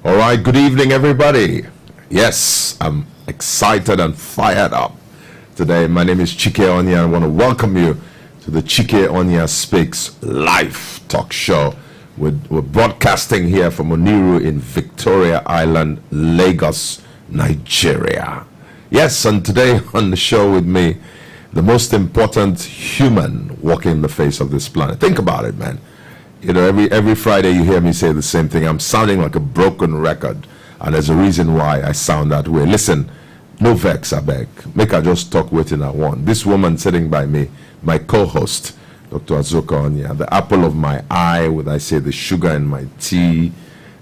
All right, good evening, everybody. Yes, I'm excited and fired up today. My name is Chike Onyia. I want to welcome you to the Chike Onyia Speaks live talk show. We're broadcasting here from Onyia in Victoria Island, Lagos, Nigeria. Yes, and today on the show with me, the most important human walking the face of this planet. Think about it, man. You know, every Friday you hear me say the same thing. I'm sounding like a broken record, and there's a reason why I sound that way. Listen, no vex, I beg. Make I just talk waiting I want. This woman sitting by me, my co-host, Dr. Onyia, the apple of my eye, would I say the sugar in my tea.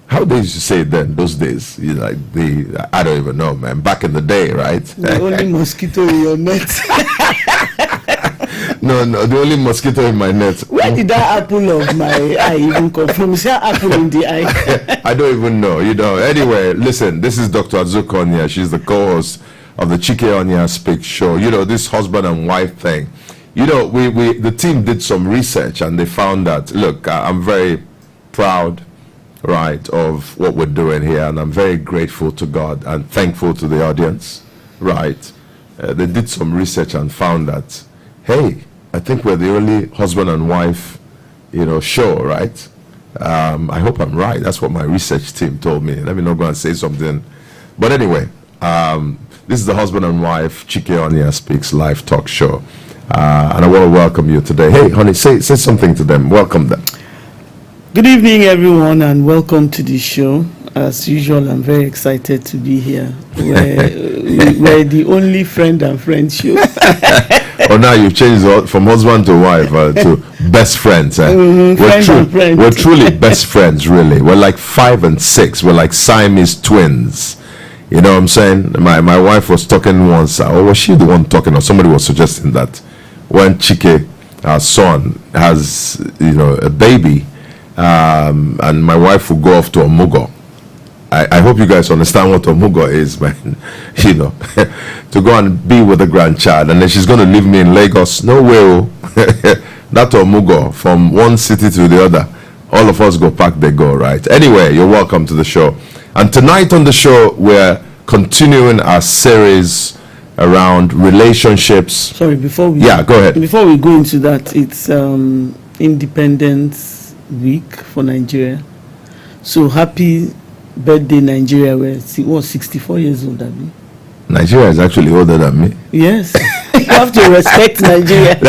How they used to say it then, those days? You know, I don't even know, man. Back in the day, right? The only mosquito in your net. No, the only mosquito in my net. Where did that apple of my eye even come from? Is that apple in the eye? I don't even know, Anyway, listen, this is Dr. Onyia. She's the co-host of the Chike Onyia Speak show. You know, this husband and wife thing. You know, the team did some research and they found that, look, I'm very proud, right, of what we're doing here, and I'm very grateful to God and thankful to the audience, right? They did some research and found that, hey, I think we're the only husband and wife, show, right? I hope I'm right. That's what my research team told me. Let me not go and say something. But anyway, this is the husband and wife Chike Onyia Speaks live talk show. And I want to welcome you today. Hey, honey, say something to them. Welcome them. Good evening, everyone, and welcome to the show. As usual, I'm very excited to be here. We're the only friend and friend show. Oh, now you've changed from husband to wife to best friends. We're truly best friends, really. We're like 5 and 6. We're like Siamese twins. You know what I'm saying? My wife was talking once, or was she the one talking, or somebody was suggesting that when Chike, our son, has, a baby, and my wife will go off to Omugo. I hope you guys understand what Omugo is, man. To go and be with the grandchild, and then she's going to leave me in Lagos. No way. That Omugo, from one city to the other, all of us go pack, they go, right? Anyway, you're welcome to the show. And tonight on the show, we're continuing our series around relationships. Sorry, go ahead. Before we go into that, it's Independence Week for Nigeria. So happy birthday, Nigeria. We're 64 years old, Abby. Nigeria is actually older than me. Yes. You have to respect Nigeria.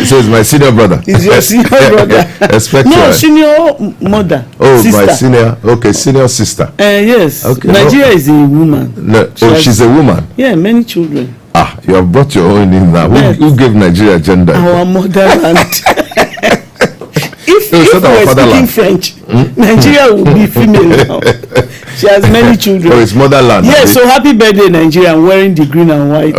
So it's my senior brother. It's your senior brother. Respect senior mother. Oh, sister. Senior sister. Yes. Okay. Nigeria is a woman. No. She's a woman. Yeah, many children. You have brought your own in now. Yes. Who gave Nigeria gender? Our motherland. If we were speaking French, Nigeria would be female now. She has many children. Oh, it's motherland. Yes, so happy birthday, Nigeria. I'm wearing the green and white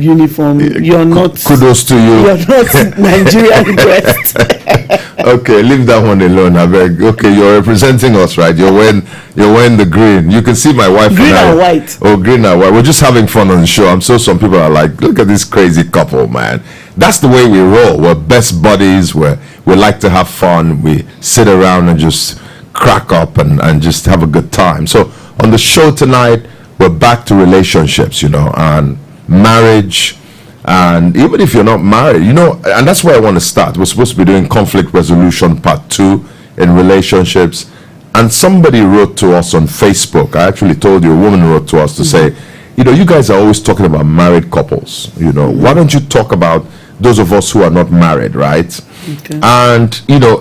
uniform. You're not. Kudos to you. You're not Nigerian dressed. Okay, leave that one alone. I beg. Okay, you're representing us, right? You're wearing the green. You can see my wife. Green and white. Oh, green and white. We're just having fun on the show. I'm sure some people are like, look at this crazy couple, man. That's the way we roll. We're best buddies. We like to have fun. We sit around and just crack up and just have a good time. So on the show tonight, we're back to relationships, and marriage. And even if you're not married, and that's where I want to start. We're supposed to be doing conflict resolution part 2 in relationships. And somebody wrote to us on Facebook. I actually told you, a woman wrote to us to say, you guys are always talking about married couples. Why don't you talk about those of us who are not married, right? Okay. And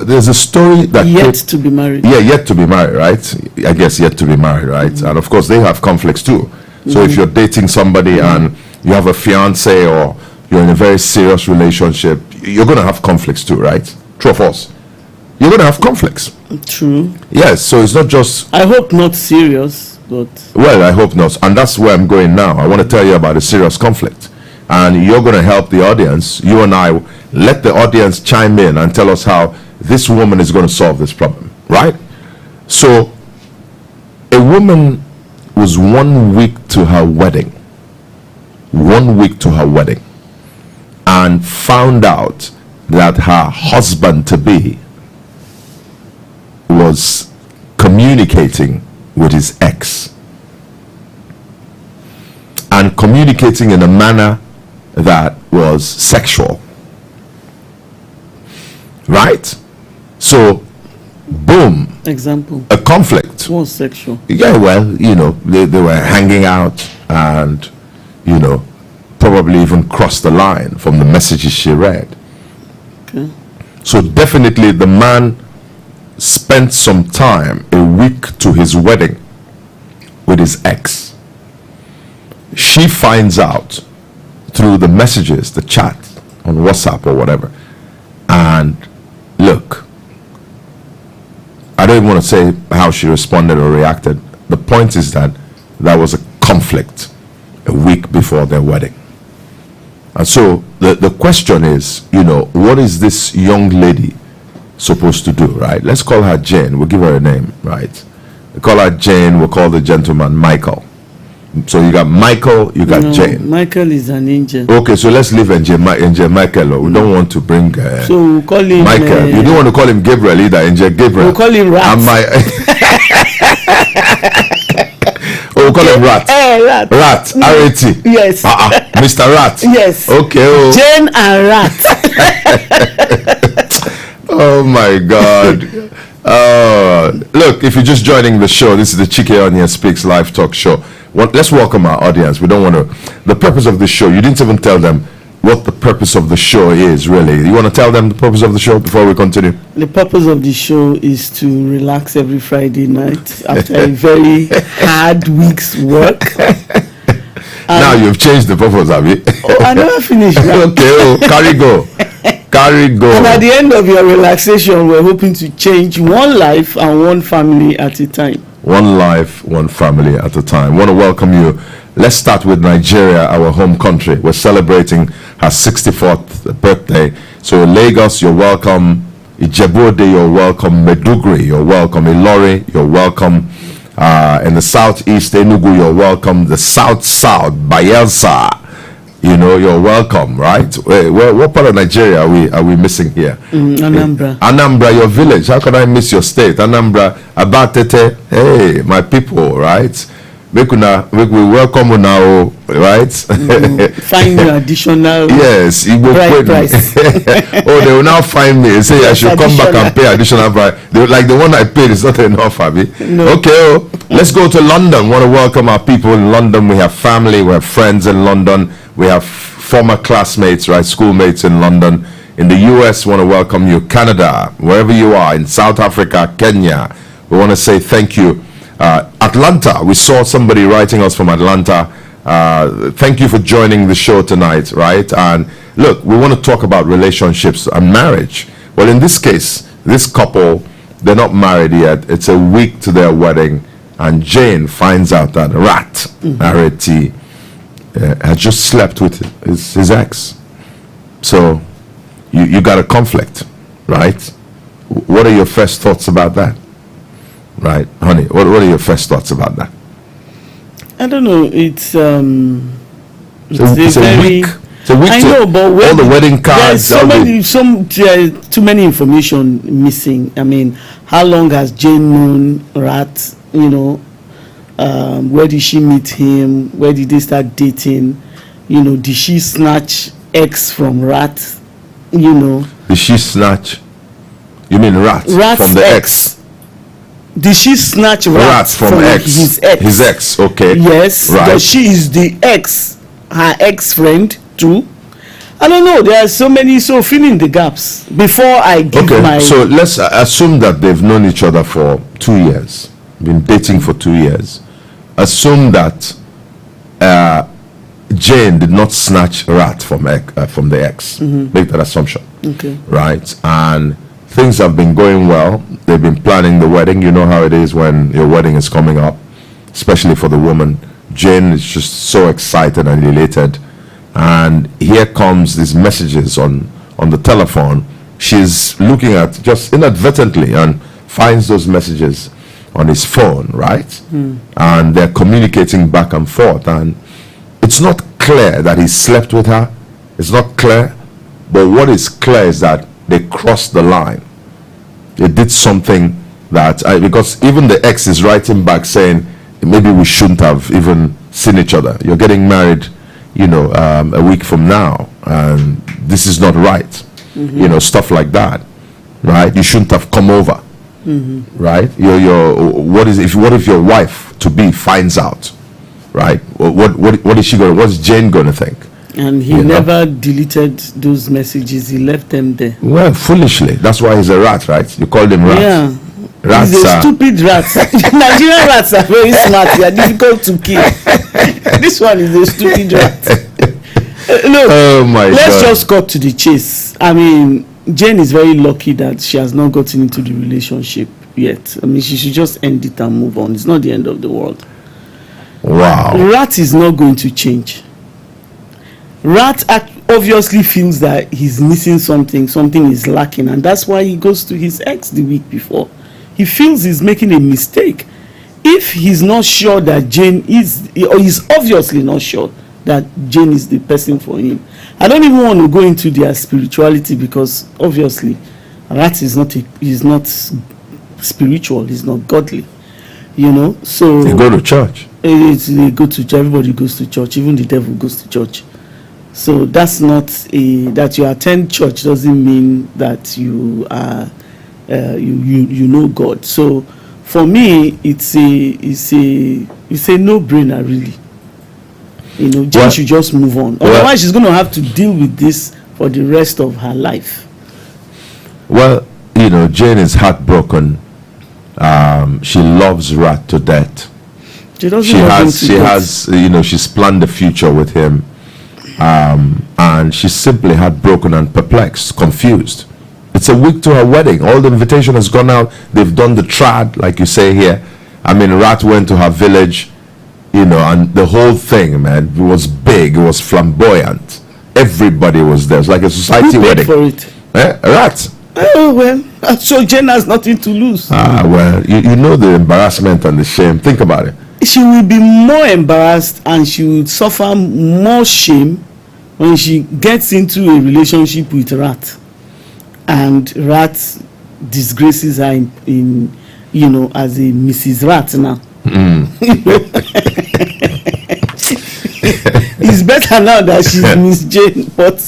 there's a story that yet to be married. Yeah, yet to be married, right? I guess yet to be married, right? Mm-hmm. And of course they have conflicts too. So if you're dating somebody and you have a fiance or you're in a very serious relationship, you're going to have conflicts too, right? True of us. You're going to have conflicts. True. Yes, so it's not just... I hope not serious, but... Well, I hope not. And that's where I'm going now. I want to tell you about a serious conflict. And you're going to help the audience. You and I, let the audience chime in and tell us how this woman is going to solve this problem, right? So, a woman was 1 week to her wedding. 1 week to her wedding. And found out that her husband-to-be was communicating with his ex and communicating in a manner that was sexual. Right? So, boom. Example. A conflict. Was sexual. Yeah, well, they were hanging out and, probably even crossed the line from the messages she read. Okay. So definitely the man spent some time, a week to his wedding, with his ex. She finds out through the messages, the chat on WhatsApp or whatever. And look, I don't even want to say how she responded or reacted. The point is that there was a conflict a week before their wedding. And so the question is, what is this young lady supposed to do, right? Let's call her Jane. We'll give her a name, right? We call her Jane. We'll call the gentleman Michael. So you got Michael, you got Jane. Michael is an angel. Okay, so let's leave Angel Michael. We don't want to bring so we'll call him Michael. You don't want to call him Gabriel either, Angel Gabriel. We'll call him Rat. We'll call him Rat. Rat. Rat. R-A-T. Yes. Mr. Rat. Yes. Okay. Jane and Rat. Oh my God. Look, if you're just joining the show, this is the Chike Onyia Speaks live talk show. Let's welcome our audience. We don't want to. The purpose of the show, you didn't even tell them what the purpose of the show is, really. You want to tell them the purpose of the show before we continue? The purpose of the show is to relax every Friday night after a very hard week's work. Now you've changed the purpose, have you? Oh, I never finished that. Okay, carry go. Carry go. And at the end of your relaxation, we're hoping to change one life and one family at a time. One life, one family at a time. I want to welcome you. Let's start with Nigeria, our home country. We're celebrating her 64th birthday. So Lagos, you're welcome. Ijebu-Ode, you're welcome. Meduguri, you're welcome. Ilori, you're welcome. In the southeast, Enugu, you're welcome. The south, Bayelsa, you're welcome, right? What part of Nigeria are we missing here? Anambra. Anambra, your village. How can I miss your state? Anambra, Abatete. Hey, my people, right? We welcome you now, right? Find your additional yes, price. Oh, they will now find me and say yes, I should come back and pay additional price. Like the one I paid is not enough, Abby. No. Okay, let's go to London. Want to welcome our people in London. We have family, we have friends in London. We have former classmates, right? Schoolmates in London. In the US, want to welcome you. Canada, wherever you are, in South Africa, Kenya, we want to say thank you. Atlanta, we saw somebody writing us from Atlanta. Thank you for joining the show tonight, right? And look, we want to talk about relationships and marriage. Well, in this case, this couple, they're not married yet. It's a week to their wedding, and Jane finds out that Rat, R-A-T, had just slept with his ex. So you got a conflict, right? What are your first thoughts about that? Right, honey, what are your first thoughts about that? I don't know. It's a week. It's a week. I know, but all the wedding cards. There's too many information missing. I mean, how long has Jane known Rat? Where did she meet him? Where did they start dating? Did she snatch X from Rat? Did she snatch? You mean Rat from the ex? Did she snatch Rat from his ex? His ex, okay. Yes. Right. That she is the ex, her ex-friend too. I don't know. There are so many. So fill in the gaps before I give my. So let's assume that they've known each other for 2 years, been dating for 2 years. Assume that Jane did not snatch Rat from the ex. Make that assumption. Okay. Right, and things have been going well. They've been planning the wedding. You know how it is when your wedding is coming up, especially for the woman. Jane is just so excited and elated. And here comes these messages on the telephone. She's looking at just inadvertently and finds those messages on his phone, right? And they're communicating back and forth. And it's not clear that he slept with her. It's not clear. But what is clear is that they crossed the line. They did something that because even the ex is writing back saying maybe we shouldn't have even seen each other. You're getting married, a week from now, and this is not right. Stuff like that, right? You shouldn't have come over, right? What if your wife to be finds out, right? What is she going? What's Jane going to think? And he never deleted those messages. He left them there. Well, foolishly. That's why he's a rat, right? You called him rat. Yeah. Rats He's a stupid rat. Nigerian rats are very smart. They are difficult to kill. This one is a stupid rat. Look, oh my let's God. just cut to the chase. I mean, Jane is very lucky that she has not gotten into the relationship yet. I mean, she should just end it and move on. It's not the end of the world. Wow. Rat is not going to change. Rat obviously feels that he's missing something is lacking, and that's why he goes to his ex the week before. He feels he's making a mistake. If he's not sure that Jane is, or he's obviously not sure that Jane is the person for him. I don't even want to go into their spirituality, because obviously Rat is not spiritual, he's not godly, so They go to church. They go to church. Everybody goes to church. Even the devil goes to church. So that's not that you attend church doesn't mean that you are you know God. So for me, it's a no-brainer, really. Jane should just move on. Otherwise, she's going to have to deal with this for the rest of her life. Well, Jane is heartbroken. She loves Rat to death. She has she's planned the future with him. And she's simply heartbroken and perplexed, confused. It's a week to her wedding. All the invitation has gone out. They've done the trad, like you say here. I mean, Rat went to her village, and the whole thing, man, it was big. It was flamboyant. Everybody was there. It's like a society wedding. For it? Rat. Oh, well, so Jane has nothing to lose. Well, you know the embarrassment and the shame. Think about it. She will be more embarrassed, and she will suffer more shame when she gets into a relationship with Rat, and Rat disgraces her in as a Mrs. Rat now. It's better now that she's Miss Jane, but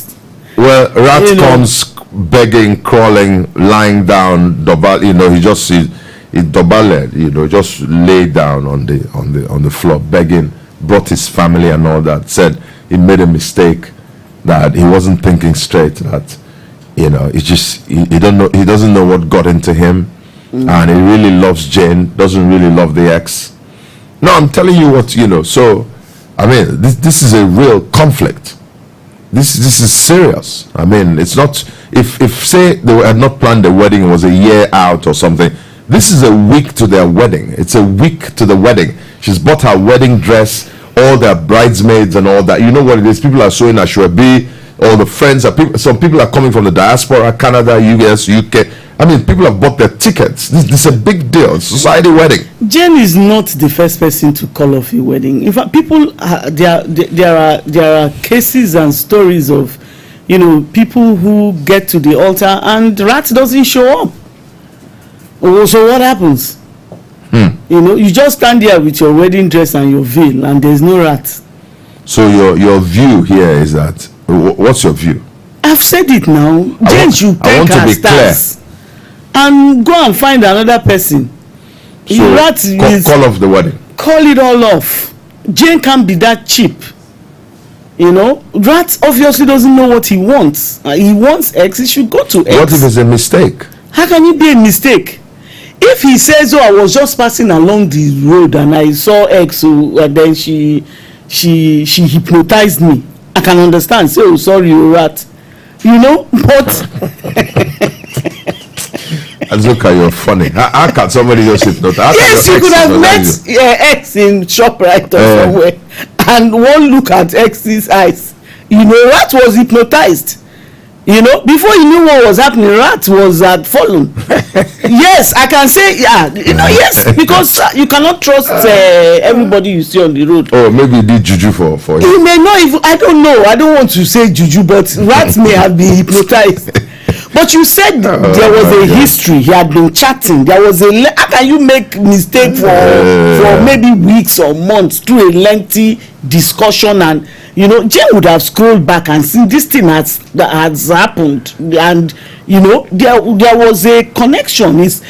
Rat comes begging, crawling, lying down, he doubled, just lay down on the floor begging, brought his family and all that, said he made a mistake, that he wasn't thinking straight, that he doesn't know what got into him, and he really loves Jane, doesn't really love the ex. No, I'm telling you what, so I mean, this is a real conflict. This is serious. I mean, it's not, if say they had not planned the wedding, it was a year out or something. This is a week to their wedding. It's a week to the wedding. She's bought her wedding dress, all their bridesmaids and all that. You know what it is? People are showing Ashwebi, all the friends are people. Some people are coming from the diaspora, Canada, US, UK. I mean, people have bought their tickets. This is a big deal. It's a society wedding. Jane is not the first person to call off a wedding. In fact, people there are cases and stories of people who get to the altar and Rat doesn't show up. So what happens? You just stand there with your wedding dress and your veil, and there's no Rat. So your view here is that, what's your view? I've said it now. Jane should take her stars and go and find another person. So call off the wedding. Call it all off. Jane can't be that cheap. Rat obviously doesn't know what he wants. He wants X, he should go to X. What if it's a mistake? How can it be a mistake? If he says, I was just passing along the road and I saw X, and then she hypnotized me, I can understand. Say, sorry, Rat. But and look at you're funny. How can somebody just hypnotize? Yes, you could have met X in ShopRite or somewhere, and one look at X's eyes, Rat was hypnotized. Before you knew what was happening, Rat was at fallen. Yes, I can say, yes, because you cannot trust everybody you see on the road. Oh, maybe he did juju for him. He may not even, I don't know. I don't want to say juju, but Rat may have been hypnotized. But you said there was a history. He had been chatting. There was how can you make mistake for maybe weeks or months through a lengthy discussion? And Jane would have scrolled back and seen this thing has happened, and there was a connection. It's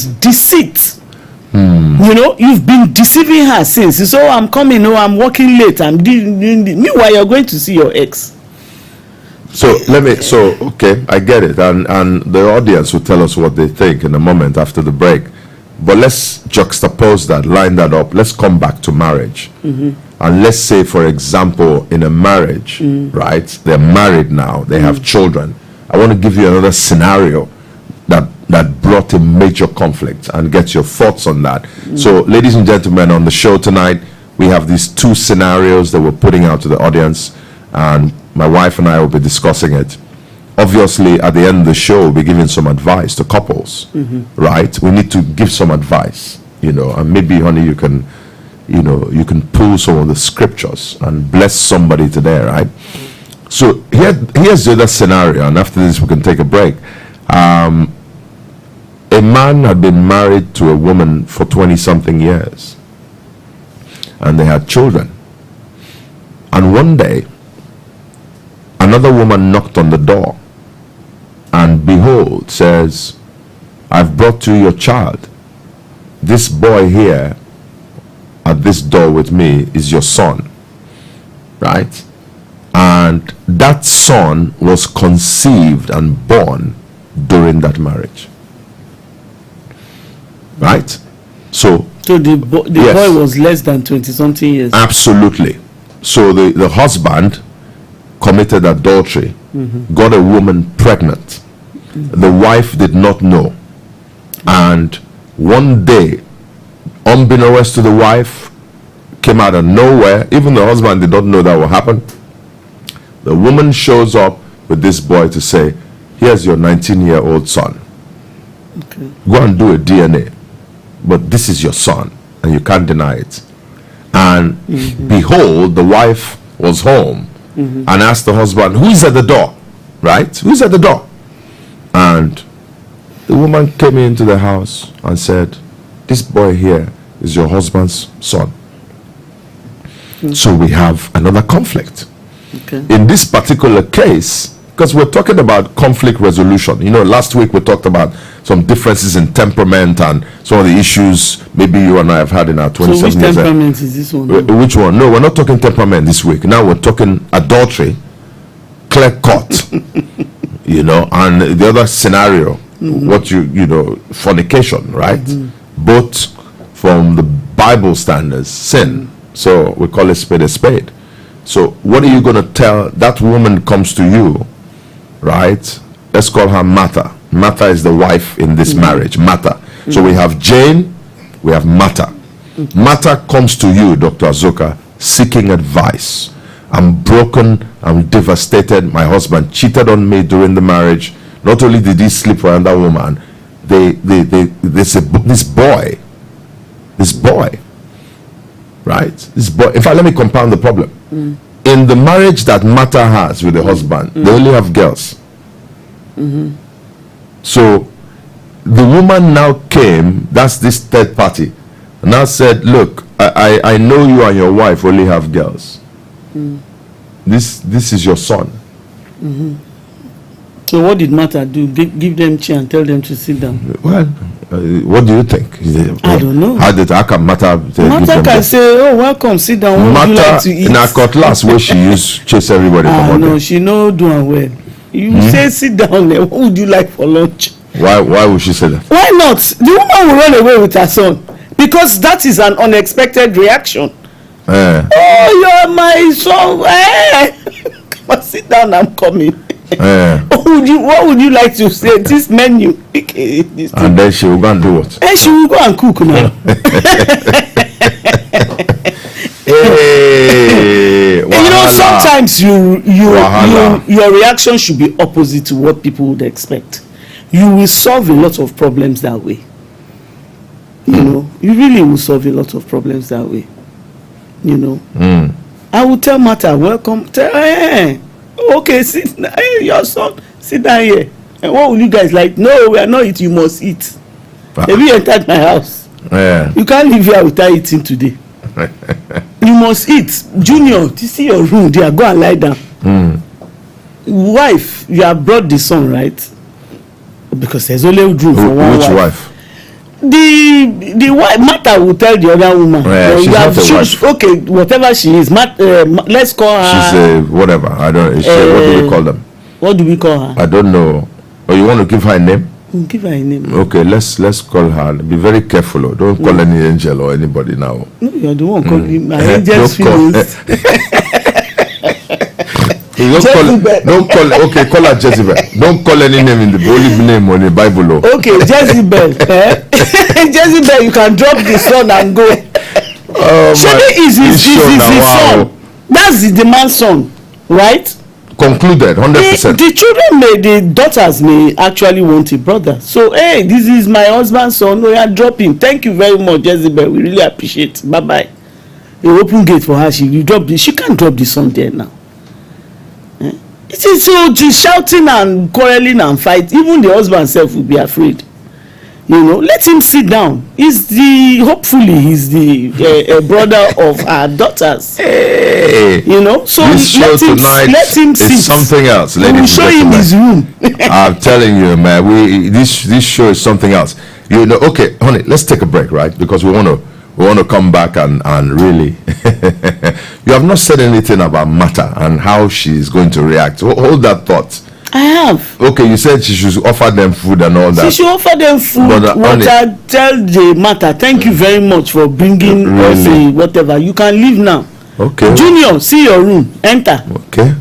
deceit. You've been deceiving her since. So I'm coming. I'm working late. Meanwhile, you're going to see your ex. Okay, I get it, and the audience will tell us what they think in a moment after the break. But let's juxtapose that, line that up. Let's come back to marriage, and let's say, for example, in a marriage, right? They're married now, they have children. I want to give you another scenario that brought a major conflict, and get your thoughts on that. So, ladies and gentlemen, on the show tonight, we have these two scenarios that we're putting out to the audience, and my wife and I will be discussing it. Obviously, at the end of the show, we'll be giving some advice to couples, right? We need to give some advice, and maybe, honey, you can pull some of the scriptures and bless somebody today, right? So here's the other scenario, and after this, we can take a break. A man had been married to a woman for 20-something years, and they had children. And one day, another woman knocked on the door, and behold, says, I've brought you your child. This boy here at this door with me is your son, right? And that son was conceived and born during that marriage, right? So the boy was less than 20-something years. Absolutely. So the husband committed adultery, got a woman pregnant. The wife did not know. And one day, unbeknownst to the wife, came out of nowhere. Even the husband did not know that would happen. The woman shows up with this boy to say, here's your 19-year-old son. Okay. Go and do a DNA. But this is your son, and you can't deny it. And behold, the wife was home and asked the husband, who's at the door? Right? Who's at the door? And the woman came into the house and said, this boy here is your husband's son. So we have another conflict. Okay. In this particular case, because we're talking about conflict resolution. Last week we talked about some differences in temperament and some of the issues maybe you and I have had in our 27 years. So which temperament is this one? Which one? No, we're not talking temperament this week. Now we're talking adultery, clear cut, and the other scenario, fornication, right? Both from the Bible standards, sin. So we call it spade a spade. So what are you going to tell that woman comes to you, right? Let's call her Martha. Martha is the wife in this marriage. Martha. So we have Jane, we have Martha. Martha comes to you, Dr. Azuka, seeking advice. I'm broken, I'm devastated. My husband cheated on me during the marriage. Not only did he sleep with another woman, this boy, right? This boy. In fact, let me compound the problem. In the marriage that Martha has with the husband, they only have girls. So the woman now came, that's this third party, and now said, look, I know you and your wife only have girls. This is your son. So what did Martha do? Give them chair and tell them to sit down? Well, what do you think? I don't know. How can Martha Martha can say, oh, welcome, sit down. What would you like to eat? In her cutlass where she used chase everybody from no, she know doing well. You say sit down there. What would you like for lunch? Why would she say that? Why not? The woman will run away with her son because that is an unexpected reaction. Oh, you're my son. Come on, sit down, I'm coming. What would you like to say? This menu. This and then she will go and do what? She will go and cook now. Sometimes your reaction should be opposite to what people would expect. You will solve a lot of problems that way. You really will solve a lot of problems that way. I will tell Martha, welcome. Okay, sit. Hey, your son, sit down here. And what will you guys like? No, we are not eating. You must eat. Have you entered my house? Yeah. You can't live here without eating today. You must eat. Junior, you see your room there, go and lie down. Wife, you have brought the son, right? Because there's only room for one Which wife. wife? The wife, Martha will tell the other woman. Yeah, she's not a wife. Okay, whatever she is, let's call her. She's a whatever. I don't. What do we call them? What do we call her? I don't know. Or you want to give her a name? We'll give her a name. Okay, let's call her. Be very careful. Oh. Don't call any angel or anybody now. No, you're the one calling my angel's feelings. Don't call. Okay, call her Jezebel. Don't call any name in the holy name on the Bible. Oh. Okay, Jezebel. Jezebel, you can drop the son and go. Shebe is his son. That's the man's son, right? Concluded, 100%. The children the daughters may actually want a brother. So, hey, this is my husband's son. No, you are dropping. Thank you very much, Jezebel. We really appreciate it. Bye bye. You open gate for her. She can't drop the son there now. It is so she's shouting and quarreling and fight. Even the husband self will be afraid. Let him sit down. Hopefully he's the brother of our daughters. Hey, so this show tonight let him sit. Is something else. We will show him his room. I'm telling you, man. This show is something else. Okay, honey, let's take a break, right? Because we want to come back and really. You have not said anything about Martha and how she's going to react. Hold that thought. I have. Okay, you said she should offer them food and all that. She should offer them food, water, tell the matter, thank you very much for bringing us whatever. You can leave now. Okay. Junior, see your room. Enter. Okay,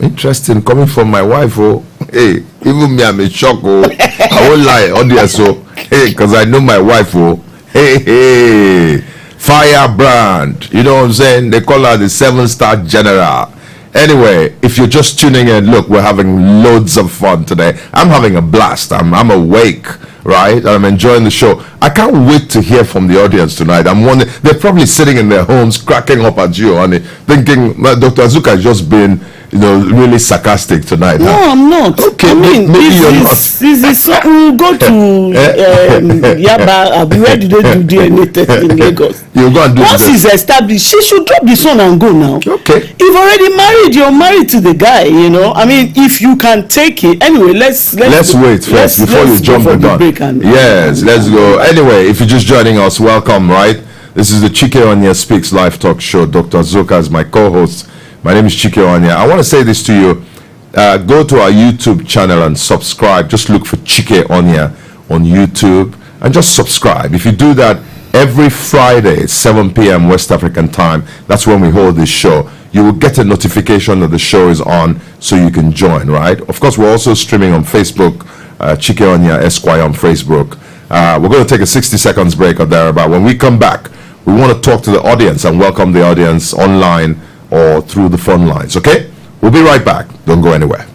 interesting coming from my wife. Oh, hey, even me, I'm in shock. Oh, I won't lie, audience. So, hey, because I know my wife. Oh, hey, firebrand. You know what I'm saying? They call her the 7-star general. Anyway, if you're just tuning in, look, we're having loads of fun today. I'm having a blast. I'm awake, right? I'm enjoying the show. I can't wait to hear from the audience tonight. I'm wondering, they're probably sitting in their homes cracking up at you, honey, thinking Dr. Azuka has just been, really sarcastic tonight. No, huh? I'm not. Okay, maybe you're not. We'll go to Yaba. Where do they do DNA test in Lagos? You go and do Once it's established, she should drop the son and go now. Okay. You've already married. You're married to the guy. I mean, if you can take it. Anyway, let's wait first before you jump the gun. Yes, let's go. Anyway, if you're just joining us, welcome. Right, this is the Chike Onyia Speaks live talk show. Dr. Azuka is my co-host. My name is Chike Onyia. I want to say this to you. Go to our YouTube channel and subscribe. Just look for Chike Onyia on YouTube and just subscribe. If you do that every Friday, 7 p.m. West African time, that's when we hold this show. You will get a notification that the show is on so you can join, right? Of course, we're also streaming on Facebook, Chike Onyia Esquire on Facebook. We're going to take a 60 seconds break or thereabout. When we come back, we want to talk to the audience and welcome the audience online or through the phone lines, okay? We'll be right back. Don't go anywhere.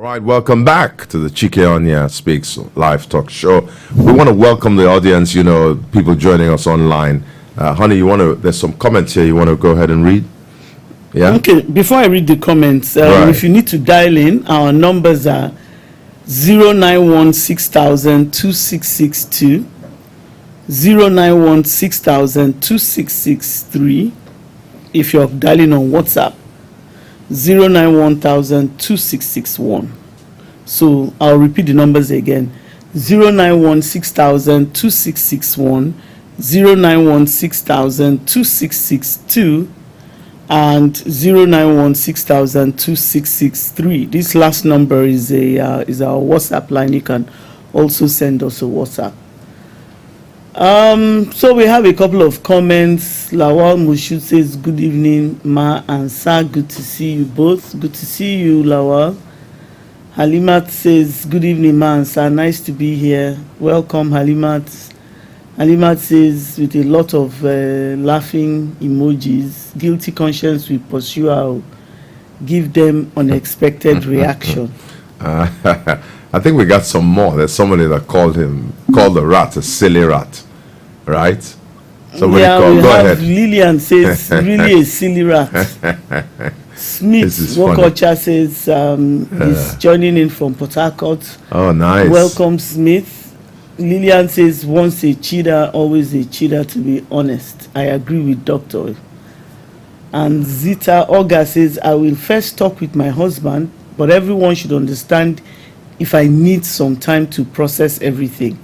All right, welcome back to the Chike Onyia Speaks live talk show. We want to welcome the audience, people joining us online. Honey, there's some comments here you want to go ahead and read? Yeah? Okay, before I read the comments, Right. if you need to dial in, our numbers are 09160002662, 09160002663. If you're dialing on WhatsApp, 091002661. So I'll repeat the numbers again: 09160002661, 09160002662, and 09160002663. This last number is our WhatsApp line. You can also send us a WhatsApp. So we have a couple of comments. Lawal Mushud says, good evening, Ma and Sa. Good to see you both. Good to see you, Lawal. Halimat says, good evening, Ma and Sa. Nice to be here. Welcome, Halimat. Halimat says, with a lot of laughing emojis, guilty conscience will pursue. I'll give them unexpected reaction. I think we got some more. There's somebody that called the rat a silly rat, right? Somebody we go have ahead. Lillian says, really a silly rat. Smith Wokocha says, he's joining in from Port Harcourt. Oh, nice. Welcome, Smith. Lillian says, once a cheater, always a cheater, to be honest. I agree with Doctor. And Zita Olga says, I will first talk with my husband, but everyone should understand if I need some time to process everything.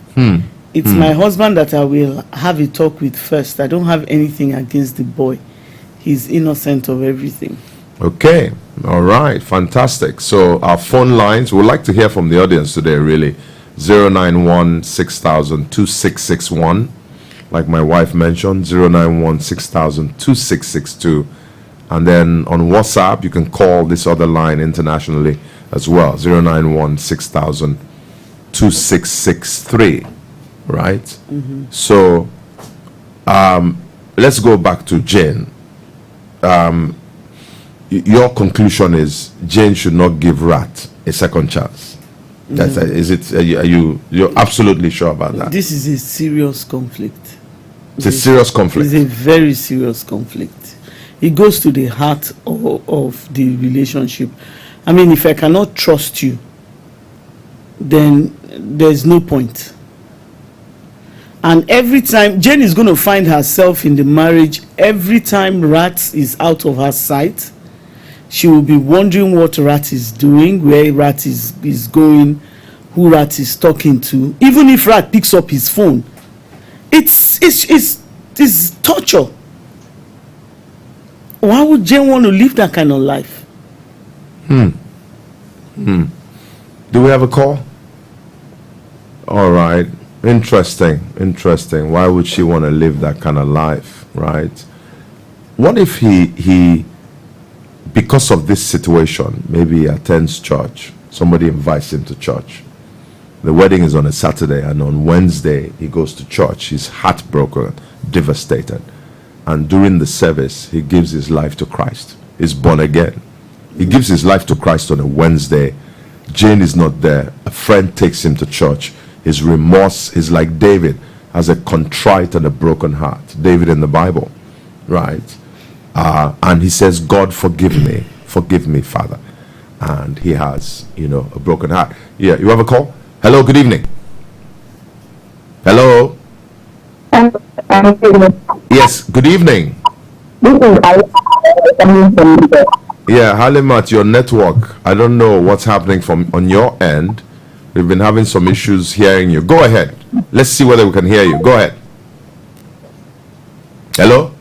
It's my husband that I will have a talk with first. I don't have anything against the boy. He's innocent of everything. Okay. All right. Fantastic. So our phone lines, we'd like to hear from the audience today, really. 09160002661. Like my wife mentioned, 09160002662. And then on WhatsApp, you can call this other line internationally as well, 09160002663. Right? So let's go back to Jane. Your conclusion is Jane should not give Rat a second chance. That's you're absolutely sure about that? This is a serious conflict. It's a serious conflict. It's a very serious conflict. It goes to the heart of the relationship. I mean, if I cannot trust you, then there's no point. And every time Jane is going to find herself in the marriage, every time Rat is out of her sight, she will be wondering what Rat is doing, where Rat is going, who Rat is talking to. Even if Rat picks up his phone, it's torture. Why would Jane want to live that kind of life? Do we have a call? All right. Interesting. Why would she want to live that kind of life, right? What if he because of this situation, maybe he attends church, somebody invites him to church. The wedding is on a Saturday, and on Wednesday he goes to church. He's heartbroken, devastated. And during the service, he gives his life to Christ. He's born again. He gives his life to Christ on a Wednesday. Jane is not there. A friend takes him to church. His remorse is like David, has a contrite and a broken heart. David in the Bible, right? And he says, God, forgive me, Father. And he has, a broken heart. Yeah, you have a call? Hello, good evening. Hello? Yes, good evening. Yeah, Halimat, your network, I don't know what's happening on your end. We've been having some issues hearing you. Go ahead. Let's see whether we can hear you. Go ahead. Hello?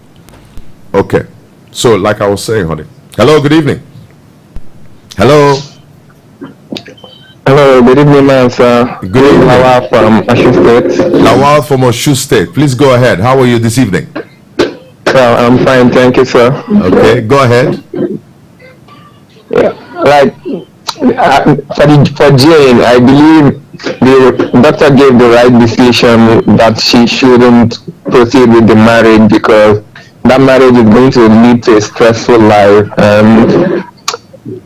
Okay. So, like I was saying, honey. Hello, good evening. Hello? Hello, good evening, man, sir. Good evening. Lawal from Oshu State. Lawal from Oshu State. Please go ahead. How are you this evening? Well, I'm fine, thank you, sir. Okay, go ahead. Yeah, like, for Jane, I believe the doctor gave the right decision that she shouldn't proceed with the marriage because that marriage is going to lead to a stressful life.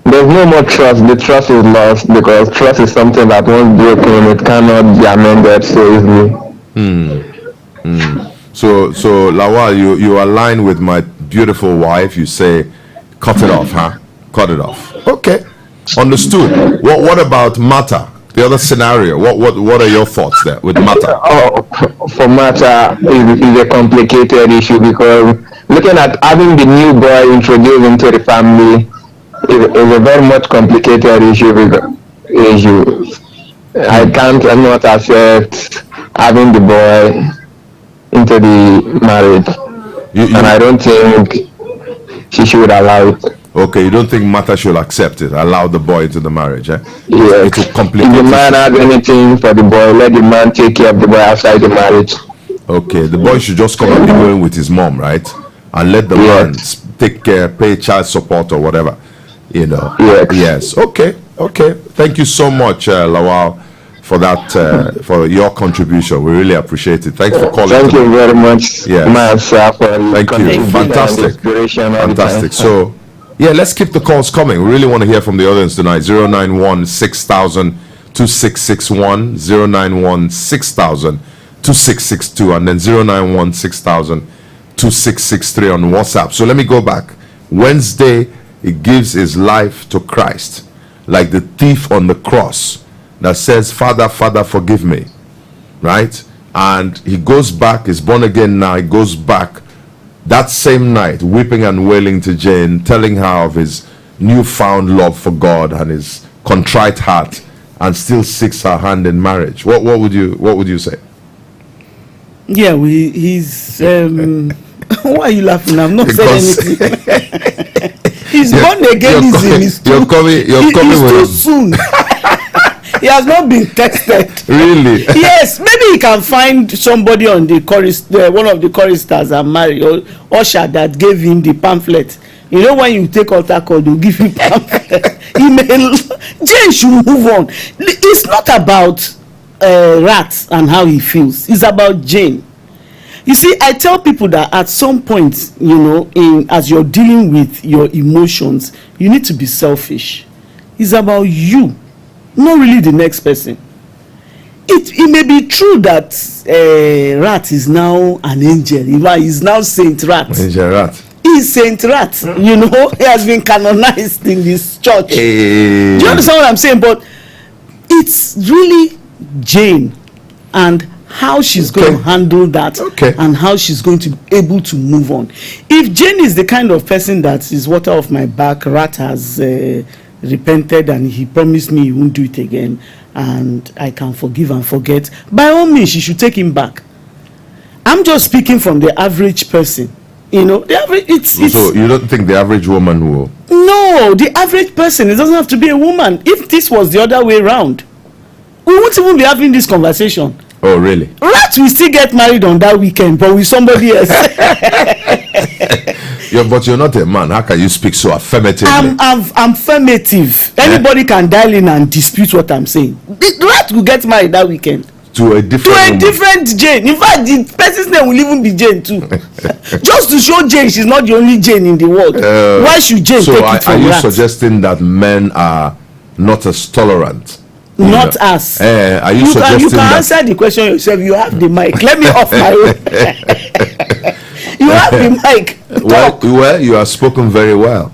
there's no more trust. The trust is lost because trust is something that once broken, it cannot be amended so easily. So Lawal, you align with my beautiful wife. You say, cut it off, huh? Cut it off. Okay, understood. What about Mata? The other scenario. What are your thoughts there with Mata? Oh, for Mata is a complicated issue because looking at having the new boy introduced into the family is a very much complicated issue. I can't not accept having the boy into the marriage, and I don't think she should allow it. Okay, you don't think Mata should accept it, allow the boy into the marriage, eh? Yes. It will complicate If the man has anything for the boy, let the man take care of the boy outside the marriage. Okay, the boy should just come and be going with his mom, right? And let the man take care, pay child support or whatever, you know. Yes. Okay. Thank you so much, Lawal, for that, for your contribution. We really appreciate it. Thanks for calling. Thank you very much, sir, for thank you. Fantastic. So, yeah, let's keep the calls coming. We really want to hear from the audience tonight. 091 6000 2661, 091 6000 2662, and then 091 6000 2663 on WhatsApp. So let me go back. Wednesday, he gives his life to Christ, like the thief on the cross that says, Father, Father, forgive me, right? And he goes back, is born again now, he goes back that same night, weeping and wailing to Jane, telling her of his newfound love for God and his contrite heart, and still seeks her hand in marriage. What would you say? Yeah, he's why are you laughing? I've not said anything. He's born again. You're coming too soon. He has not been tested. Really? Yes, maybe he can find somebody on the chorus, one of the choristers and marry, or usher that gave him the pamphlet. You know, when you take altar call, they'll give you pamphlet. Jane should move on. It's not about Rat and how he feels. It's about Jane. You see, I tell people that at some point, you know, as you're dealing with your emotions, you need to be selfish. It's about you, not really the next person. It may be true that Rat is now an angel. He's now Saint Rat. Angel Rat. He's Saint Rat. You know, he has been canonized in this church. Hey. Do you understand what I'm saying? But it's really Jane and how she's going to handle that, and how she's going to be able to move on. If Jane is the kind of person that is water off my back, Rat has repented and he promised me he won't do it again, and I can forgive and forget, by all means she should take him back. I'm just speaking from the average person. You know, the average, so you don't think the average woman will? No, the average person, it doesn't have to be a woman. If this was the other way around, we won't even be having this conversation. Oh, really? Rat will still get married on that weekend, but with somebody else. Yeah, but you're not a man. How can you speak so affirmatively? I'm affirmative. Anybody can dial in and dispute what I'm saying. Rat will get married that weekend. To a different Jane. In fact, the person's name will even be Jane too. Just to show Jane she's not the only Jane in the world. Why should Jane take it from Rat? So are you suggesting that men are not as tolerant? Not us. Are you suggesting you can that? answer the question yourself. You have the mic. Let me off my own. You have the mic. Well, you have spoken very well.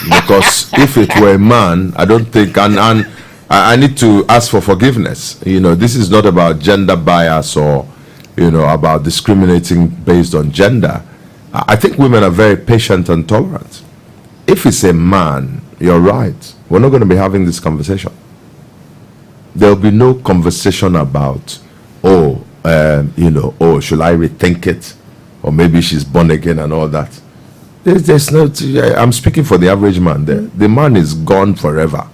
Because if it were a man, I don't think, and I need to ask for forgiveness. You know, this is not about gender bias or, you know, about discriminating based on gender. I think women are very patient and tolerant. If it's a man, you're right. We're not going to be having this conversation. There'll be no conversation about, should I rethink it? Or maybe she's born again and all that. There's no, I'm speaking for the average man there. The man is gone forever.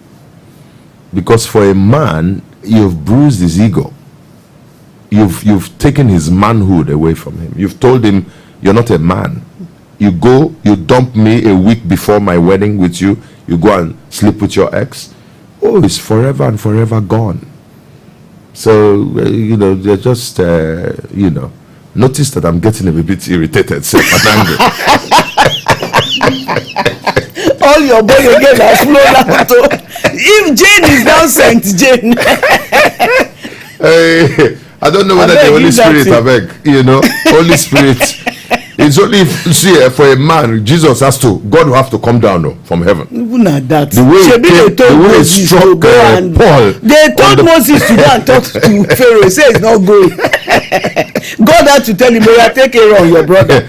Because for a man, you've bruised his ego. You've taken his manhood away from him. You've told him, you're not a man. You go, you dump me a week before my wedding with you. You go and sleep with your ex. Oh, it's forever and forever gone. So, they're just, notice that I'm getting a bit irritated, and angry. all your boy again has flown out. If Jane is now Saint Jane. Hey, I don't know whether the Holy Spirit, I beg, Holy Spirit. It's only for a man, Jesus has to, God will have to come down from heaven. Even at that, the way they told Moses to go and Paul. They told Moses to go and talk to Pharaoh. He said it's not going. God had to tell him, "You take Aaron, your brother."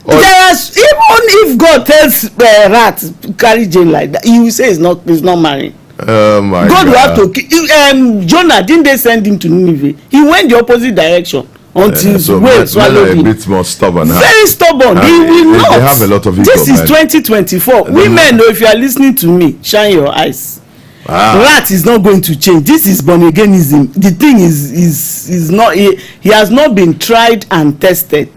Even if God tells rat to carry Jane like that, he will say he's not marrying. Oh my God. God will have to. Jonah, didn't they send him to Nineveh? He went the opposite direction. Until swallowed him. A bit more stubborn. Very stubborn. He will not. They have a lot of ego, this is 2024. Women, if you are listening to me, shine your eyes. Rat is not going to change. This is born againism. The thing is not. He has not been tried and tested.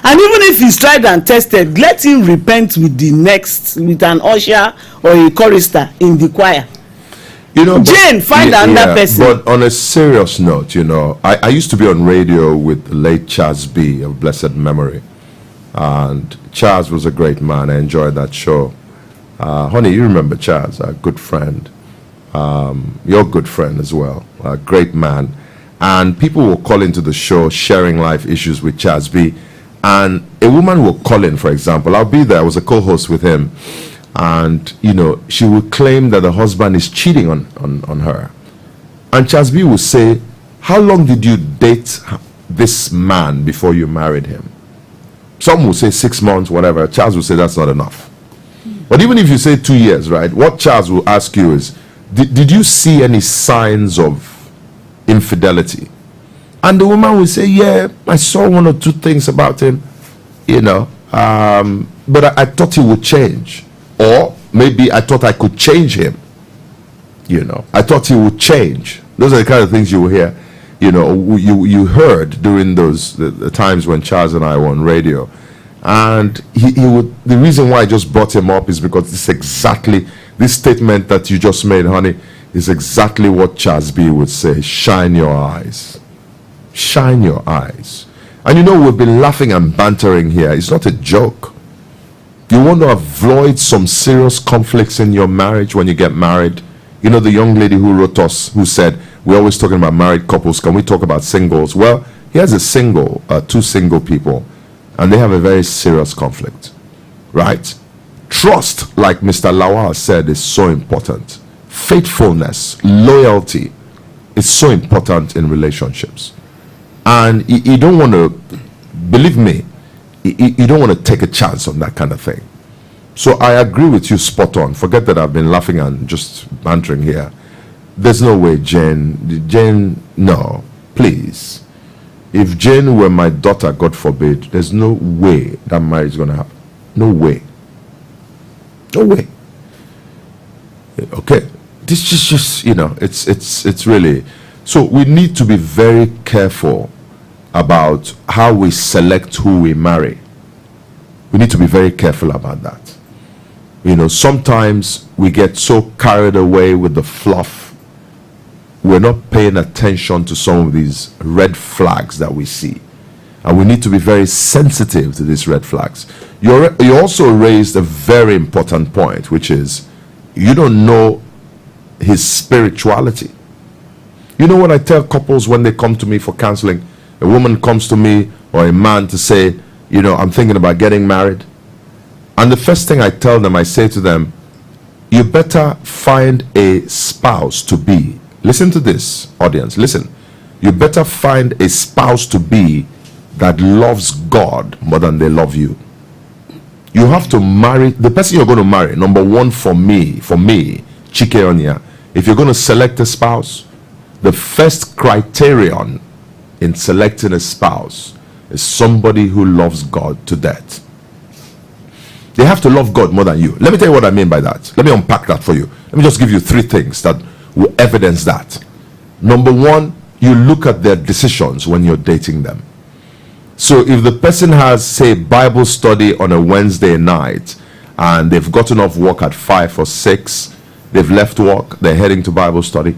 And even if he's tried and tested, let him repent with an usher or a chorister in the choir. Jane, find another person. But on a serious note, I used to be on radio with the late Charles B. of blessed memory, and Charles was a great man. I enjoyed that show. Honey, you remember Charles, a good friend, your good friend as well, a great man. And people will call into the show sharing life issues with Charles B. And a woman will call in, for example. I'll be there. I was a co-host with him. And she will claim that the husband is cheating on her, and Charles B will say, how long did you date this man before you married him? Some will say 6 months, whatever. Charles will say that's not enough. But even if you say 2 years, right, what Charles will ask you is, did you see any signs of infidelity? And the woman will say, yeah, I saw 1 or 2 things about him, but I thought he would change. Or maybe I thought I could change him. I thought he would change. Those are the kind of things you will hear. You heard during the times when Charles and I were on radio. And he would. The reason why I just brought him up is because this statement that you just made, honey, is exactly what Charles B would say. Shine your eyes. Shine your eyes. And we've been laughing and bantering here. It's not a joke. You want to avoid some serious conflicts in your marriage when you get married. The young lady who wrote us, who said, we're always talking about married couples. Can we talk about singles? Well, here's two single people, and they have a very serious conflict, right? Trust, like Mr. Lawal said, is so important. Faithfulness, loyalty is so important in relationships. And you don't want to, believe me, you don't want to take a chance on that kind of thing. So I agree with you spot on. Forget that I've been laughing and just bantering here. There's no way Jane, no, please. If Jane were my daughter, God forbid, there's no way that marriage is going to happen. No way. No way. Okay. This is just, it's really. So we need to be very careful about how we select who we marry. We need to be very careful about that. Sometimes we get so carried away with the fluff, we're not paying attention to some of these red flags that we see. And we need to be very sensitive to these red flags. You also raised a very important point, which is you don't know his spirituality. You know what I tell couples when they come to me for counseling? A woman comes to me or a man to say, I'm thinking about getting married. And the first thing I tell them, I say to them, you better find a spouse to be. Listen to this, audience. Listen. You better find a spouse to be that loves God more than they love you. You have to marry the person you're going to marry. Number one, for me, Chike Onyia, if you're going to select a spouse, the first criterion in selecting a spouse is somebody who loves God to death. They have to love God more than you. Let me tell you what I mean by that. Let me unpack that for you. Let me just give you 3 things that will evidence that. Number one, you look at their decisions when you're dating them. So if the person has, say, Bible study on a Wednesday night and they've gotten off work at 5 or 6, they've left work, they're heading to Bible study,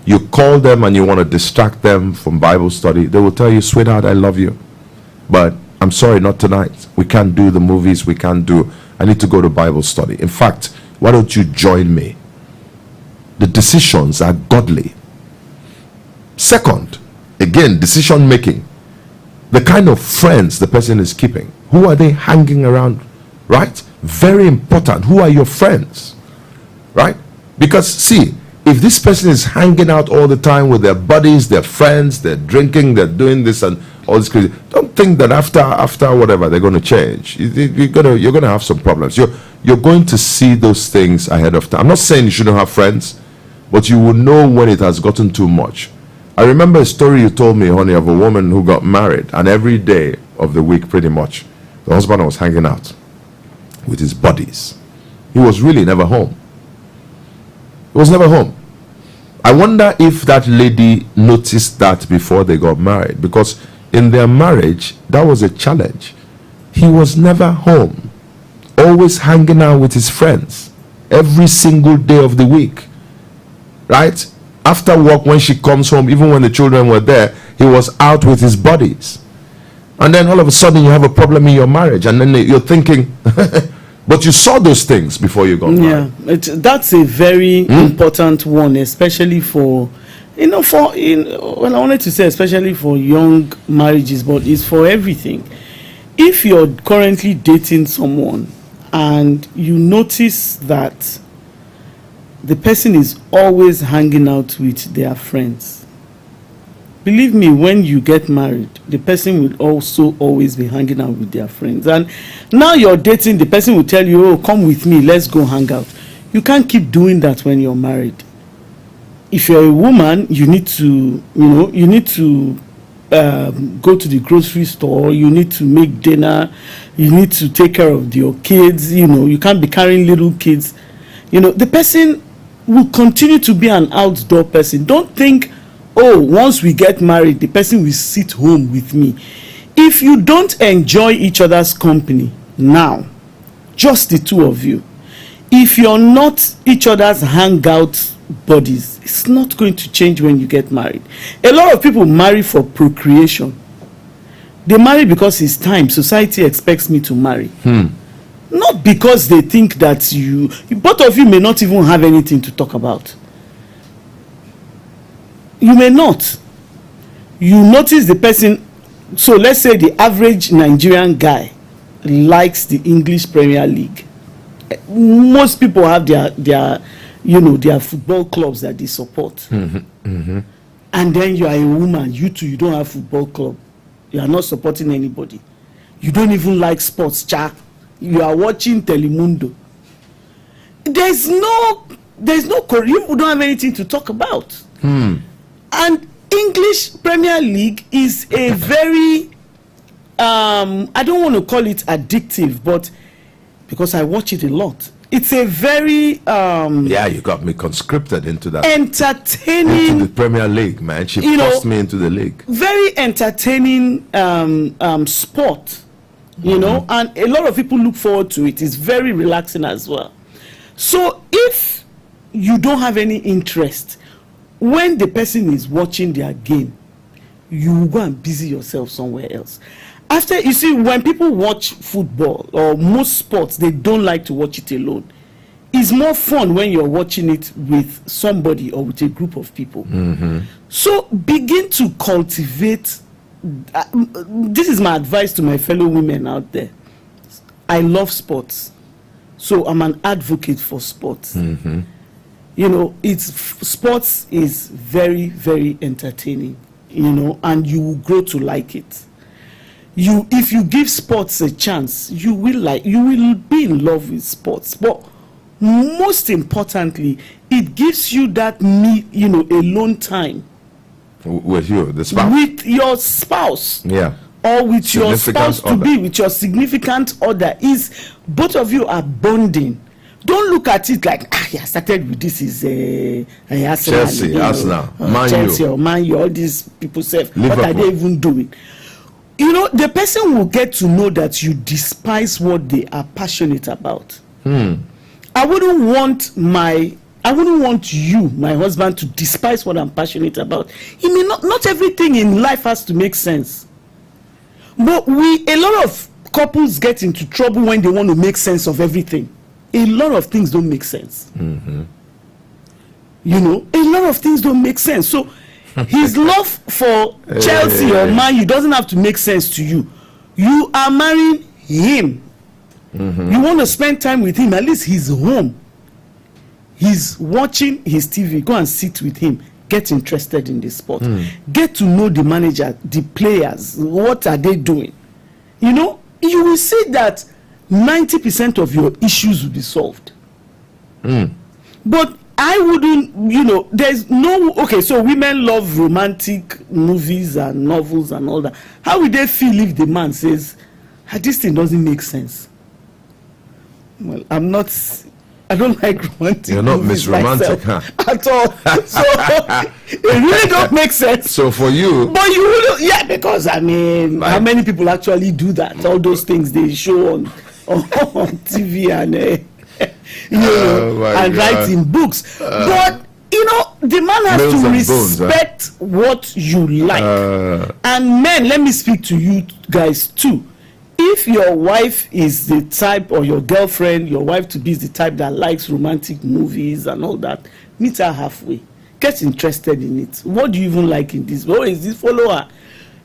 you call them and you want to distract them from Bible study, they will tell you, sweetheart, I love you, but I'm sorry, not tonight. We can't do the movies, I need to go to Bible study. In fact, Why don't you join me? The decisions are godly. Second, again, decision making. The kind of friends the person is keeping. Who are they hanging around? Right? Very important. Who are your friends? Right? Because see, if this person is hanging out all the time with their buddies, their friends, they're drinking, they're doing this and all this crazy, don't think that after whatever they're going to change. You're gonna have some problems. You're going to see those things ahead of time. I'm not saying you shouldn't have friends, but you will know when it has gotten too much. I remember a story you told me, honey, of a woman who got married, and every day of the week, pretty much, the husband was hanging out with his buddies. He was really never home. He was never home. I wonder if that lady noticed that before they got married, because in their marriage, that was a challenge. He was never home, always hanging out with his friends every single day of the week. Right? After work, when she comes home, even when the children were there, he was out with his buddies. And then all of a sudden you have a problem in your marriage, and then you're thinking, but you saw those things before you got married. Yeah, that's a very important one, especially for, well, I wanted to say especially for young marriages, but it's for everything. If you're currently dating someone and you notice that the person is always hanging out with their friends, believe me, when you get married, the person will also always be hanging out with their friends. And now you're dating, the person will tell you, oh, come with me, let's go hang out. You can't keep doing that when you're married. If you're a woman, you need to, go to the grocery store, you need to make dinner, you need to take care of your kids, you can't be carrying little kids. The person will continue to be an outdoor person. Don't think, oh, once we get married, the person will sit home with me. If you don't enjoy each other's company now, just the two of you, if you're not each other's hangout buddies, it's not going to change when you get married. A lot of people marry for procreation. They marry because it's time. Society expects me to marry. Not because they think that both of you may not even have anything to talk about. You may not. You notice the person. So let's say the average Nigerian guy likes the English Premier League. Most people have their football clubs that they support. And then you are a woman, you don't have football club. You are not supporting anybody. You don't even like sports, cha. You are watching Telemundo. There's no you don't have anything to talk about. And English Premier League is a very I don't want to call it addictive, but because I watch it a lot, it's a very yeah, you got me conscripted into that, entertaining, into the Premier League, man. She forced me into the league. Very entertaining sport, and a lot of people look forward to it. It's very relaxing as well. So if you don't have any interest, when the person is watching their game, you will go and busy yourself somewhere else. After, you see, when people watch football or most sports, they don't like to watch it alone. It's more fun when you're watching it with somebody or with a group of people. So begin to cultivate. This is my advice to my fellow women out there. I love sports, so I'm an advocate for sports. Sports is very, very entertaining, and you will grow to like it. If you give sports a chance, you will be in love with sports. But most importantly, it gives you that alone time with you, the spouse, with your spouse, or with your spouse to be with your significant other. Is both of you are bonding. Don't look at it like, I started with this is Chelsea, Arsenal, Chelsea or Man U. All these people say, what are they even doing? The person will get to know that you despise what they are passionate about. I wouldn't want you, my husband, to despise what I'm passionate about. Not everything in life has to make sense. But a lot of couples get into trouble when they want to make sense of everything. a lot of things don't make sense. Mm-hmm. You know, a lot of things don't make sense. So his love for Chelsea or Man U doesn't have to make sense to you. You are marrying him. Mm-hmm. You want to spend time with him. At least he's home. He's watching his TV. Go and sit with him. Get interested in the sport. Get to know the manager, the players. What are they doing? You know, you will see that 90% of your issues will be solved. But I wouldn't, you know, there's no, okay, so women love romantic movies and novels and all that. How would they feel if the man says, this thing doesn't make sense? Well, I don't like romantic. You're not movies Miss Romantic, huh? At all. So it really don't make sense. So for you, But you wouldn't, yeah, because I mean, how many people actually do that? All those things they show on TV and you know, and write in books. But you know, the man has Mills to and bones, respect what you like. And men, let me speak to you guys too. If your wife is the type, or your girlfriend, your wife to be is the type that likes romantic movies and all that, meet her halfway. Get interested in it. What do you even like in this? Oh, is this follower?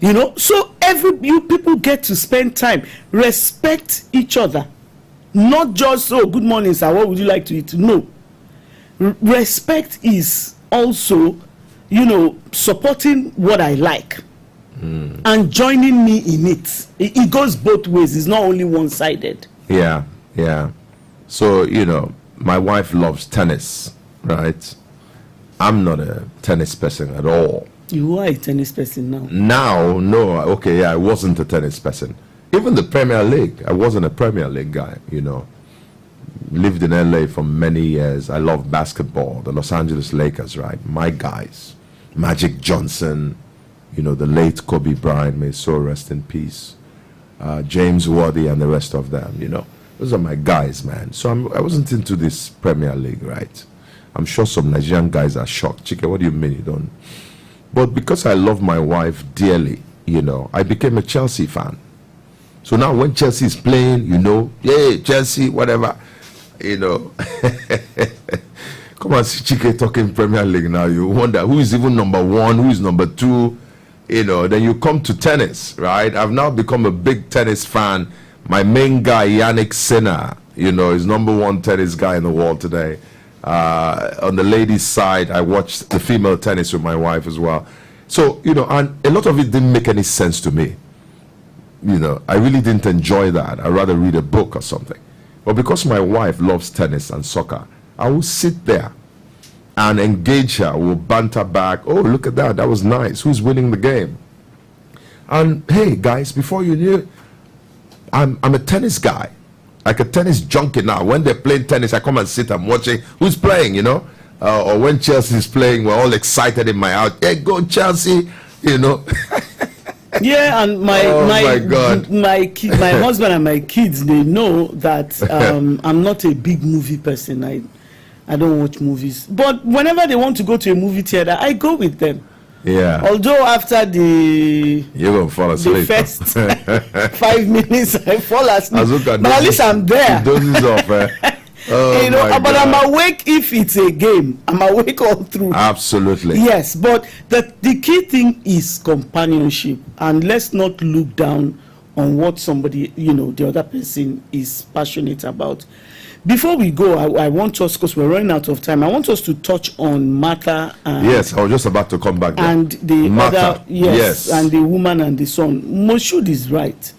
You know, so you people get to spend time, respect each other, not just good morning, sir. What would you like to eat? No, respect is also, you know, supporting what I like and joining me in it. It goes both ways. It's not only one-sided. yeah. So you know, my wife loves tennis, right? I'm not a tennis person at all. You are a tennis person now. Now, no, okay, yeah, I wasn't a tennis person. Even the Premier League, I wasn't a Premier League guy, you know. Lived in LA for many years. I love basketball, the Los Angeles Lakers, right? My guys, Magic Johnson, you know, the late Kobe Bryant, may his soul rest in peace. James Worthy and the rest of them, you know. Those are my guys, man. So I wasn't into this Premier League, right? I'm sure some Nigerian guys are shocked. Chike, what do you mean you don't? But because I love my wife dearly, you know, I became a Chelsea fan. So now when Chelsea is playing, you know, yay, Chelsea, whatever, you know. Come on, see Chike talking Premier League now. You wonder who is even number one, who is number two, you know. Then you come to tennis, right? I've now become a big tennis fan. My main guy, Yannick Sinner, you know, is number one tennis guy in the world today. On the ladies' side, I watched the female tennis with my wife as well. So, you know, and a lot of it didn't make any sense to me. You know, I really didn't enjoy that. I'd rather read a book or something. But because my wife loves tennis and soccer, I will sit there and engage her. We'll banter back. Oh, look at that. That was nice. Who's winning the game? And hey, guys, before you knew, I'm a tennis guy. Like a tennis junkie now. When they're playing tennis, I come and sit. I'm watching who's playing, you know. Or when Chelsea is playing, we're all excited in my house. Hey, go Chelsea, you know. Yeah, and my husband and my kids, they know that I'm not a big movie person. I don't watch movies. But whenever they want to go to a movie theater, I go with them. Yeah. Although after you're gonna fall asleep. The first 5 minutes, I fall asleep. But at least I'm there. Dozes off, oh, you know, but God. I'm awake if it's a game. I'm awake all through. Absolutely. Yes, but the key thing is companionship, and let's not look down on what somebody, you know, the other person is passionate about. Before we go, I want us, because we're running out of time, I want us to touch on Martha. Yes, I was just about to come back there. And the Martha, other, yes, and the woman and the son. Moshood is right.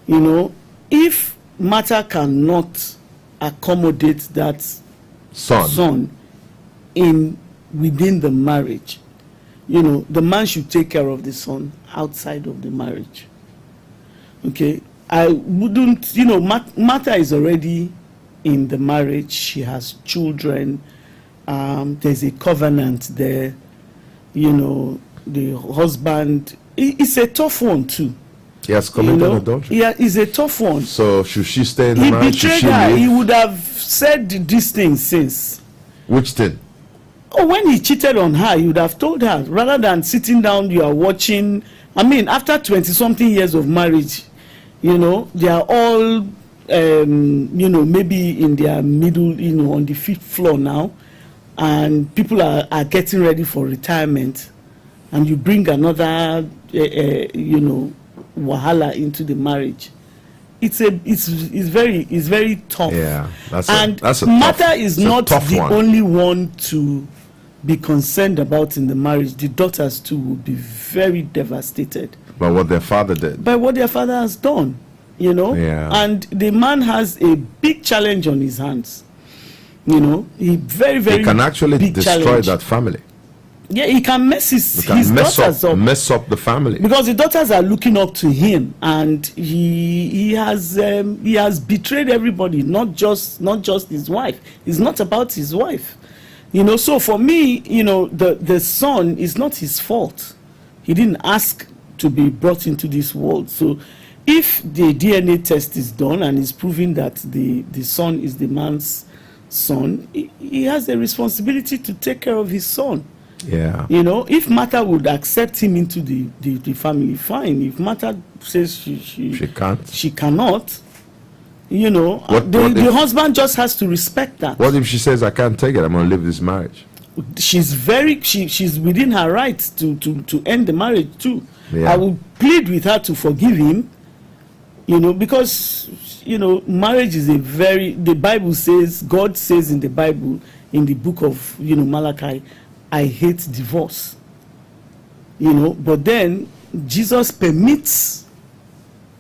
You know, if Martha cannot accommodate that son within the marriage, you know, the man should take care of the son outside of the marriage. Okay, I wouldn't, you know, Martha is already in the marriage. She has children. There's a covenant there. You know, the husband. It's a tough one too. Yes, committed adultery. Yeah, it's a tough one. So should she stay in the marriage? He betrayed her. He would have said this thing since. Which thing? Oh, when he cheated on her, he would have told her, rather than sitting down, you are watching. I mean, after 20-something years of marriage, you know, they are all maybe in their middle, on the 5th floor now, and people are getting ready for retirement, and you bring another, wahala into the marriage. It's very tough. Yeah, that's a matter tough, is not the one. only one to be concerned about in the marriage. The daughters too will be very devastated by what their father did. By what their father has done, Yeah. And the man has a big challenge on his hands. He can actually destroy challenge. That family. Yeah, he can mess his daughters up. Mess up the family. Because the daughters are looking up to him, and he has betrayed everybody, not just his wife. It's not about his wife. So for me, the son is not his fault. He didn't ask to be brought into this world. So if the DNA test is done and it's proving that the son is the man's son, he has a responsibility to take care of his son. Yeah. If Martha would accept him into the family, fine. If Martha says she cannot, the husband just has to respect that. What if she says, I can't take it, I'm going to leave this marriage? She's within her rights to end the marriage too. Yeah. I would plead with her to forgive him, because marriage is the Bible says, God says in the Bible, in the book of Malachi, I hate divorce. But then Jesus permits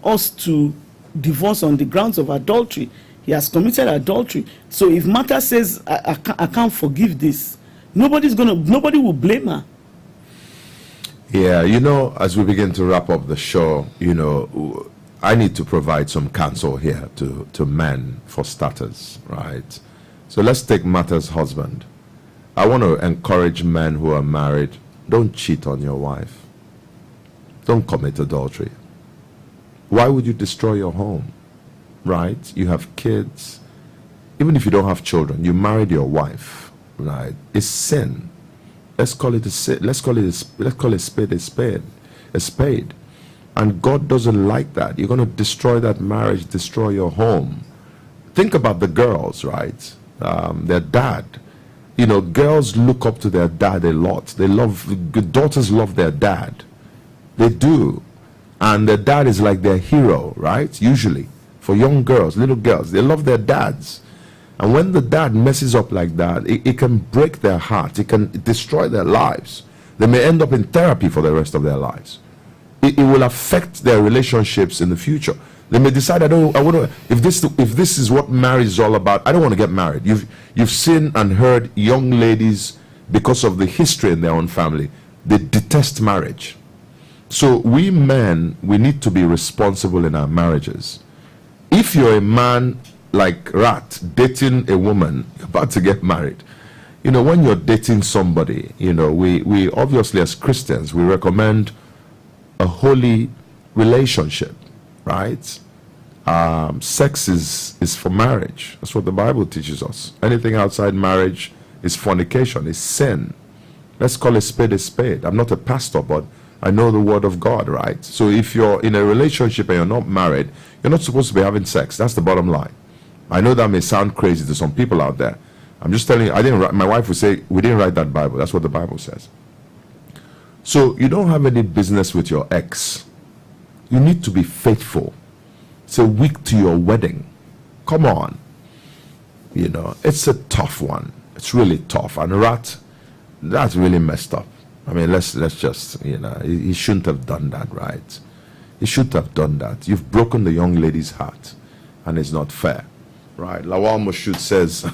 us to divorce on the grounds of adultery. He has committed adultery. So if Martha says, I can't forgive this, nobody will blame her. Yeah, as we begin to wrap up the show, I need to provide some counsel here to men, for starters, right? So let's take Martha's husband. I want to encourage men who are married, don't cheat on your wife. Don't commit adultery. Why would you destroy your home, right? You have kids. Even if you don't have children, you married your wife, right? It's sin. Let's call it a sin. Let's call a spade a spade. And God doesn't like that. You're going to destroy that marriage, destroy your home. Think about the girls, right? Their dad. Girls look up to their dad a lot. Daughters love their dad. They do. And their dad is like their hero, right? Usually. For young girls, little girls, they love their dads. And when the dad messes up like that, it can break their heart. It can destroy their lives. They may end up in therapy for the rest of their lives. It will affect their relationships in the future. They may decide, if this is what marriage is all about, I don't want to get married. You've seen and heard young ladies, because of the history in their own family, they detest marriage. So we men, we need to be responsible in our marriages. If you're a man like Rat dating a woman, you're about to get married. When you're dating somebody, we obviously as Christians, we recommend a holy relationship, right? Sex is for marriage. That's what the Bible teaches us. Anything outside marriage is fornication, is sin. Let's call a spade. I'm not a pastor, but I know the word of God, right? So if you're in a relationship and you're not married, you're not supposed to be having sex. That's the bottom line. I know that may sound crazy to some people out there. I'm just telling you, my wife would say, we didn't write that Bible. That's what the Bible says. So you don't have any business with your ex. You need to be faithful. It's a week to your wedding. Come on. It's a tough one. It's really tough. And Rat, that's really messed up. I mean, let's just, he shouldn't have done that, right? He shouldn't have done that. You've broken the young lady's heart, and it's not fair, right? Lawal Moshud says,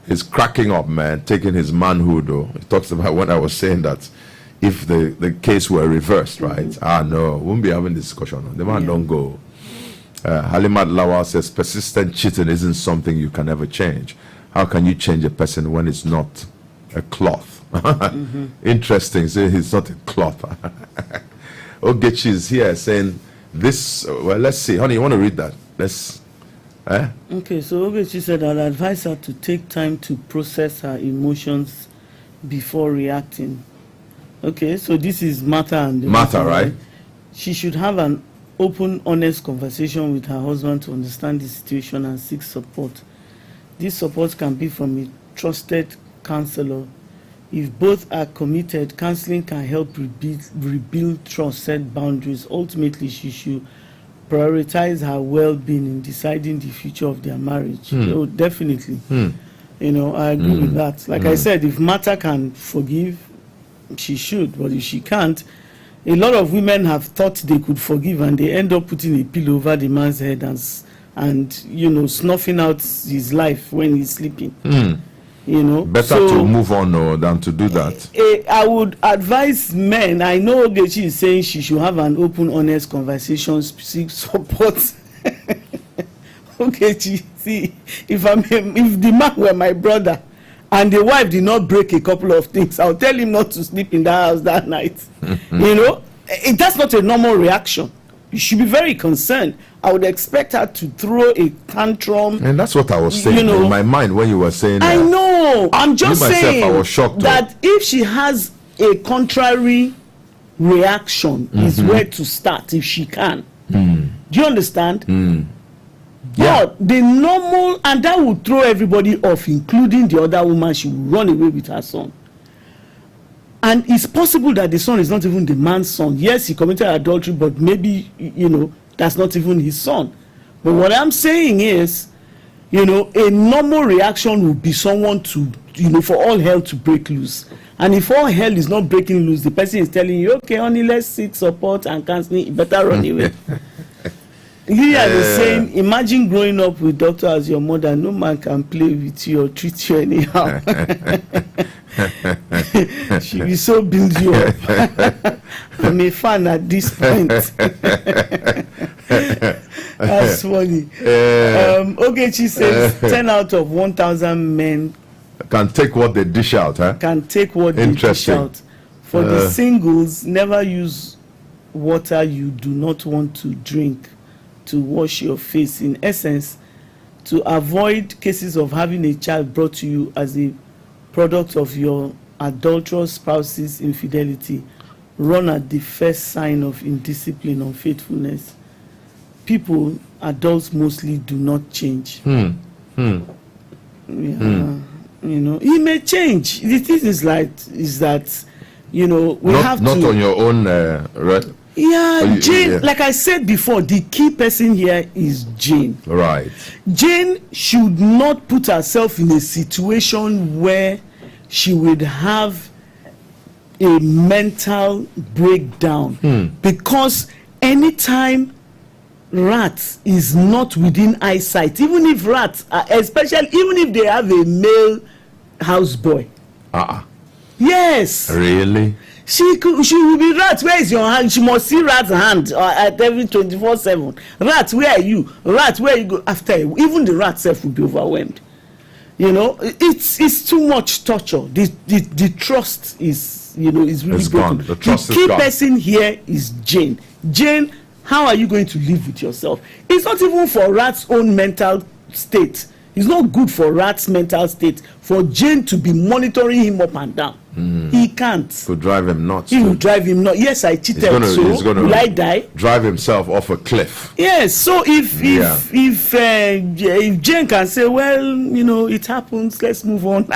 he's cracking up, man, taking his manhood. He talks about when I was saying that if the case were reversed, right? No, we won't be having this discussion. The man don't go. Halimat Lawal says, persistent cheating isn't something you can ever change. How can you change a person when it's not a cloth? Interesting. So it's not a cloth. Ogechi is here saying this. Well, let's see. Honey, you want to read that? Let's. Okay, so Ogechi said, I'll advise her to take time to process her emotions before reacting. Okay, so this is Martha and Martha, right? She should have an open, honest conversation with her husband to understand the situation and seek support. This support can be from a trusted counselor. If both are committed, counseling can help rebuild trust, set boundaries. Ultimately, she should prioritize her well-being in deciding the future of their marriage. Oh, definitely. You know, I agree with that. Like I said, if Martha can forgive, she should. But if she can't, a lot of women have thought they could forgive and they end up putting a pillow over the man's head and you know, snuffing out his life when he's sleeping. You know, better to move on than to do that. I would advise men. I know Ogechi is saying she should have an open, honest conversation, seek support. Ogechi, see, if the man were my brother and the wife did not break a couple of things, I'll tell him not to sleep in that house that night. You know, that's not a normal reaction. You should be very concerned. I would expect her to throw a tantrum. And that's what I was saying, you know, in my mind when you were saying that. I know. I'm just saying I was shocked that if she has a contrary reaction, is where to start if she can. Do you understand? Yeah. But the normal, and that would throw everybody off, including the other woman. She would run away with her son. And it's possible that the son is not even the man's son. Yes, he committed adultery, but maybe, you know, that's not even his son. But what I'm saying is, you know, a normal reaction would be someone to, you know, for all hell to break loose. And if all hell is not breaking loose, the person is telling you, okay, honey, let's seek support and counseling, you better run away. Here is saying, imagine growing up with doctor as your mother. No man can play with you or treat you anyhow. She will so build you up. I'm a fan at this point. That's funny. Ogechi says 10 out of 1,000 men can take what they dish out. Can take what they dish out. For the singles, never use water you do not want to drink to wash your face. In essence, to avoid cases of having a child brought to you as a product of your adulterous spouse's infidelity, run at the first sign of indiscipline, unfaithfulness. People, adults mostly, do not change. You know, he may change. The thing is that, you know, we have to. Not on your own, right? Yeah, Jane, like I said before, the key person here is Jane. Right. Jane should not put herself in a situation where she would have a mental breakdown. Because anytime rat is not within eyesight, even if rats are, especially even if they have a male houseboy. Yes. Really? She will be rat. Where is your hand? She must see rat's hand at every 24/7. Rat, where are you? Rat, where you go? After even the rat self will be overwhelmed. You know, it's too much torture. The trust is, you know, is really it's broken. Gone. The trust the key is gone. person here is Jane. Jane, how are you going to live with yourself? It's not even for rat's own mental state. It's not good for rat's mental state for Jane to be monitoring him up and down. He can't. Could drive him nuts. He will drive him nuts. Yes, I cheated. He's gonna will I die? Drive himself off a cliff. Yes. So if Jane can say, well, you know, it happens, let's move on.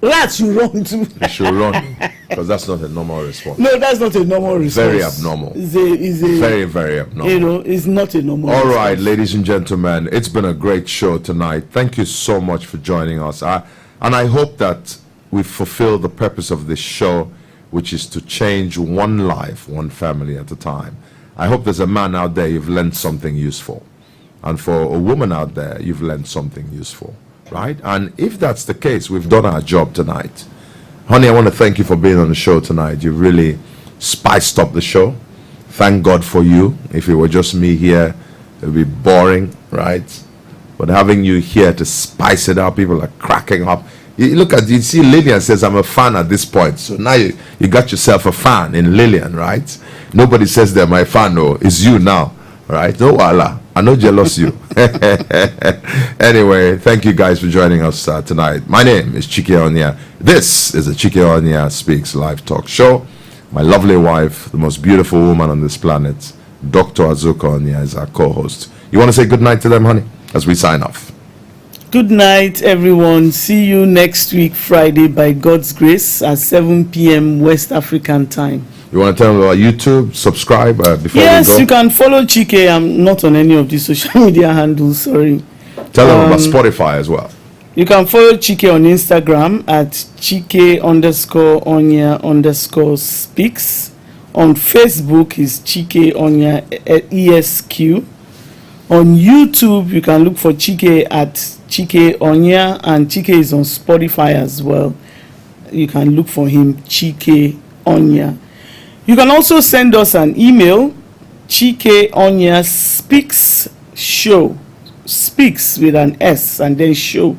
Rats should run too. He should run, because that's not a normal response. No, that's not a normal response. Very abnormal. It's a very, very abnormal. You know, it's not a normal All response. right, ladies and gentlemen, it's been a great show tonight. Thank you so much for joining us. And I hope that we fulfill the purpose of this show, which is to change one life, one family at a time. I hope there's a man out there, you've learned something useful. And for a woman out there, you've learned something useful. Right? And if that's the case, we've done our job tonight. Honey, I want to thank you for being on the show tonight. You really spiced up the show. Thank God for you. If it were just me here, it would be boring, right? But having you here to spice it up, people are cracking up. You see Lillian says, I'm a fan at this point. So now you got yourself a fan in Lillian, right? Nobody says they're my fan, no. It's you now, right? No, Allah. I know jealous you. Anyway, thank you guys for joining us tonight. My name is Chike Onyia. This is the Chike Onyia Speaks live talk show. My lovely wife, the most beautiful woman on this planet, Dr. Azuka Onyia is our co-host. You want to say good night to them, honey, as we sign off? Good night, everyone. See you next week, Friday, by God's grace, at 7 p.m. West African time. You want to tell them about YouTube? Subscribe before Yes, we go? you can follow Chike. I'm not on any of the social media handles, sorry. Tell them about Spotify as well. You can follow Chike on Instagram at Chike_Onyia_speaks. On Facebook is Chike Onyia ESQ. On YouTube, you can look for Chike at Chike Onyia, and Chike is on Spotify as well. You can look for him, Chike Onyia. You can also send us an email, Chike Onyia Speaks Show, speaks with an S and then show,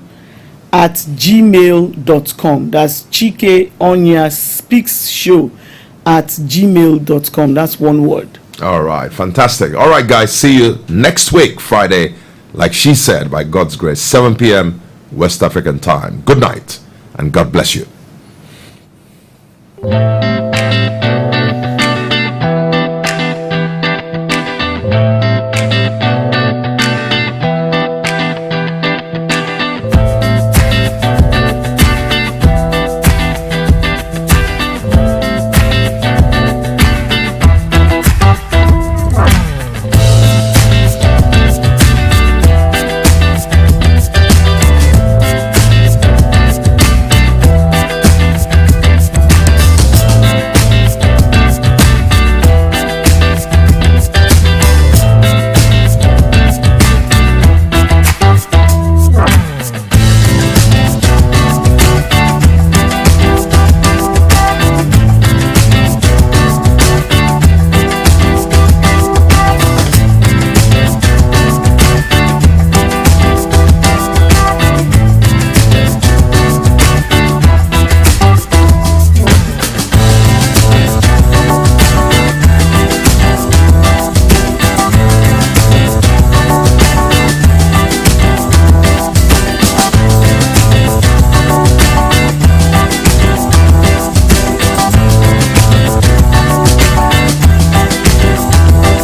at gmail.com. That's Chike Onyia Speaks Show at gmail.com. That's one word. All right, fantastic. All right, guys, see you next week, Friday, like she said, by God's grace, 7 p.m. West African time. Good night, and God bless you.